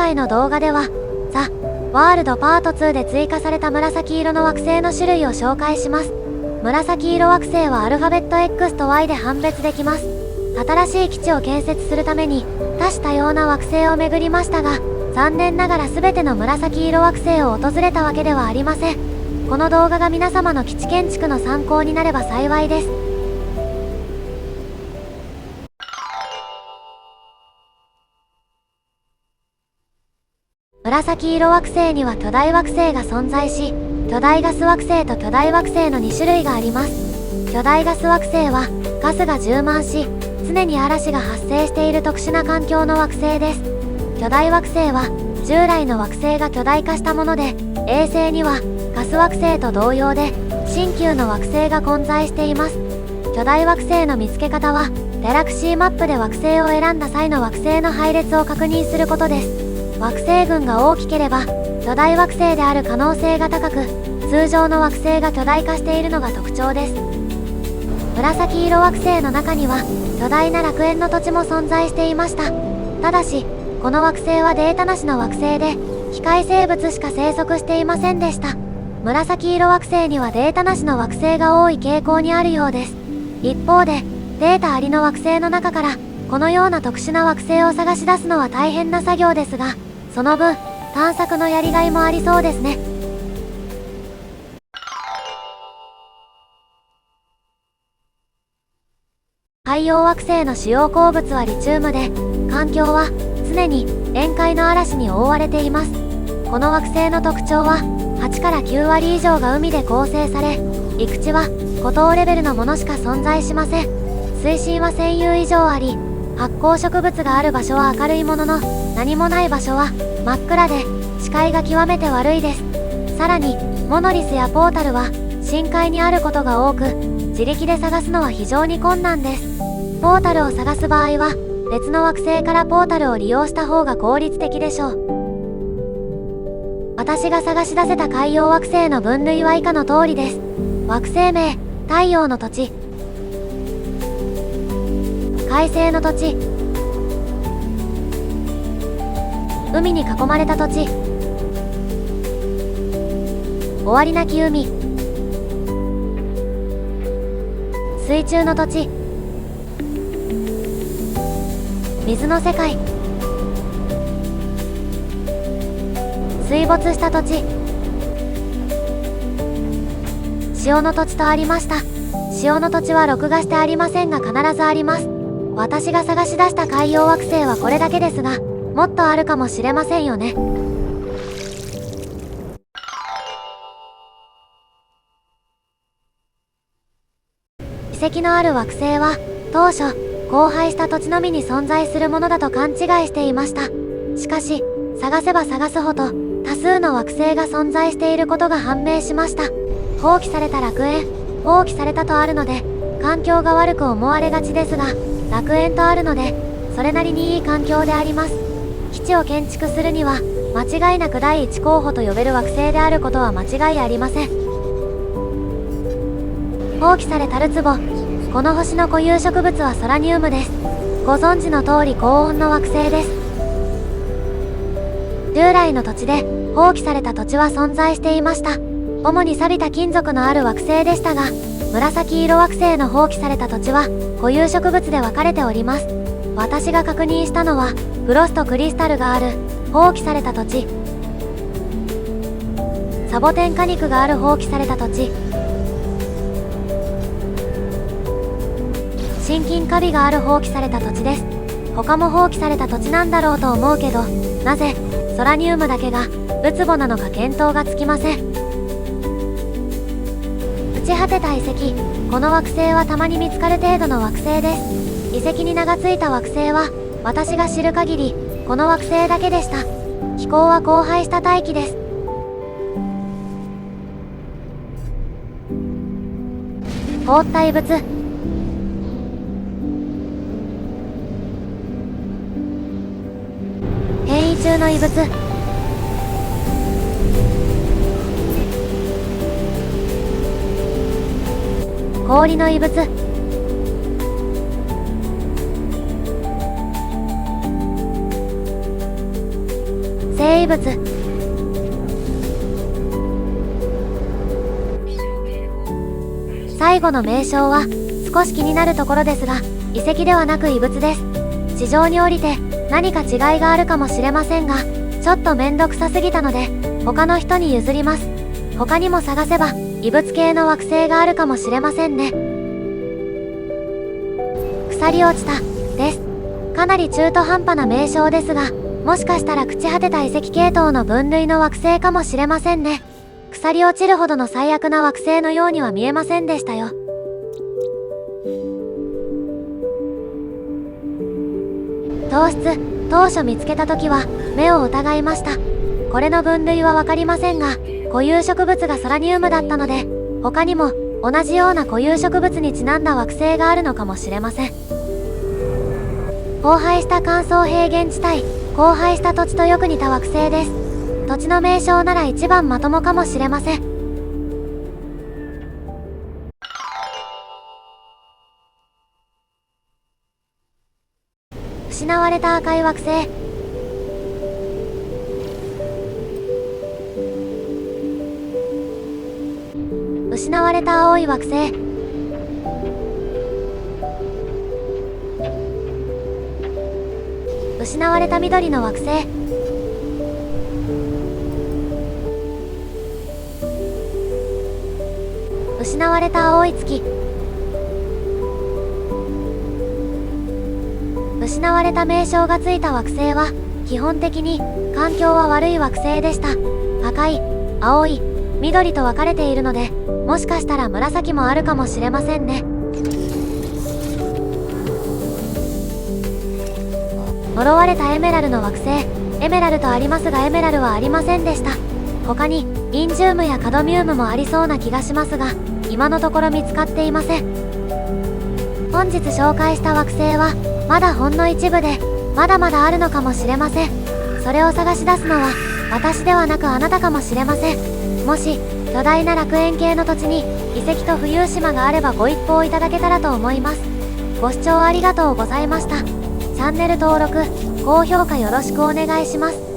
回の動画ではザ・ワールドパート2で追加された紫色の惑星の種類を紹介します。紫色惑星はアルファベット X と Y で判別できます。新しい基地を建設するために多種多様な惑星を巡りましたが、残念ながら全ての紫色惑星を訪れたわけではありません。この動画が皆様の基地建築の参考になれば幸いです。紫色惑星には巨大惑星が存在し、巨大ガス惑星と巨大惑星の2種類があります。巨大ガス惑星はガスが充満し、常に嵐が発生している特殊な環境の惑星です。巨大惑星は従来の惑星が巨大化したもので、衛星にはガス惑星と同様で新旧の惑星が混在しています。巨大惑星の見つけ方はギャラクシーマップで惑星を選んだ際の惑星の配列を確認することです。惑星群が大きければ巨大惑星である可能性が高く、通常の惑星が巨大化しているのが特徴です。紫色惑星の中には巨大な楽園の土地も存在していました。ただしこの惑星はデータなしの惑星で機械生物しか生息していませんでした。紫色惑星にはデータなしの惑星が多い傾向にあるようです。一方でデータありの惑星の中からこのような特殊な惑星を探し出すのは大変な作業ですが、その分探索のやりがいもありそうですね。海洋惑星の主要鉱物はリチウムで、環境は常に塩海の嵐に覆われています。この惑星の特徴は8から9割以上が海で構成され、陸地は孤島レベルのものしか存在しません。水深は1000ユ以上あり、発光植物がある場所は明るいものの、何もない場所は真っ暗で視界が極めて悪いです。さらにモノリスやポータルは深海にあることが多く、自力で探すのは非常に困難です。ポータルを探す場合は別の惑星からポータルを利用した方が効率的でしょう。私が探し出せた海洋惑星の分類は以下の通りです。惑星名、太陽の土地、海星の土地、海に囲まれた土地、終わりなき海、水中の土地、水の世界、水没した土地、塩の土地とありました。塩の土地は録画してありませんが必ずあります。私が探し出した海洋惑星はこれだけですが、もっとあるかもしれませんよね。遺跡のある惑星は当初荒廃した土地のみに存在するものだと勘違いしていました。しかし探せば探すほど多数の惑星が存在していることが判明しました。放棄された楽園、放棄されたとあるので環境が悪く思われがちですが、楽園とあるのでそれなりにいい環境であります。基地を建築するには間違いなく第一候補と呼べる惑星であることは間違いありません。放棄されたるつぼ、この星の固有植物はソラニウムです。ご存知の通り高温の惑星です。従来の土地で放棄された土地は存在していました。主に錆びた金属のある惑星でしたが、紫色惑星の放棄された土地は固有植物で分かれております。私が確認したのはフロストクリスタルがある放棄された土地、サボテン果肉がある放棄された土地、心筋カビがある放棄された土地です。他も放棄された土地なんだろうと思うけど、なぜソラニウムだけがウツボなのか見当がつきません。朽ち果てた遺跡、この惑星はたまに見つかる程度の惑星です。遺跡に名が付いた惑星は私が知る限りこの惑星だけでした。気候は荒廃した大気です。凍った異物、変異中の異物、氷の異物、生物。最後の名称は少し気になるところですが、遺跡ではなく遺物です。地上に降りて何か違いがあるかもしれませんが、ちょっとめんどくさすぎたので他の人に譲ります。他にも探せば異物系の惑星があるかもしれませんね。腐り落ちたです。かなり中途半端な名称ですが、もしかしたら朽ち果てた遺跡系統の分類の惑星かもしれませんね。腐り落ちるほどの最悪な惑星のようには見えませんでしたよ。糖質、当初見つけた時は目を疑いました。これの分類はわかりませんが、固有植物がソラニウムだったので、他にも同じような固有植物にちなんだ惑星があるのかもしれません。荒廃した乾燥平原地帯、荒廃した土地とよく似た惑星です。土地の名称なら一番まともかもしれません。失われた赤い惑星。失われた青い惑星。失われた緑の惑星。失われた青い月。失われた名称がついた惑星は基本的に環境は悪い惑星でした。赤い、青い、緑と分かれているので、もしかしたら紫もあるかもしれませんね。呪われたエメラルの惑星。エメラルとありますがエメラルはありませんでした。他にインジウムやカドミウムもありそうな気がしますが、今のところ見つかっていません。本日紹介した惑星はまだほんの一部で、まだまだあるのかもしれません。それを探し出すのは私ではなくあなたかもしれません。もし巨大な楽園系の土地に遺跡と浮遊島があればご一報いただけたらと思います。ご視聴ありがとうございました。チャンネル登録、高評価よろしくお願いします。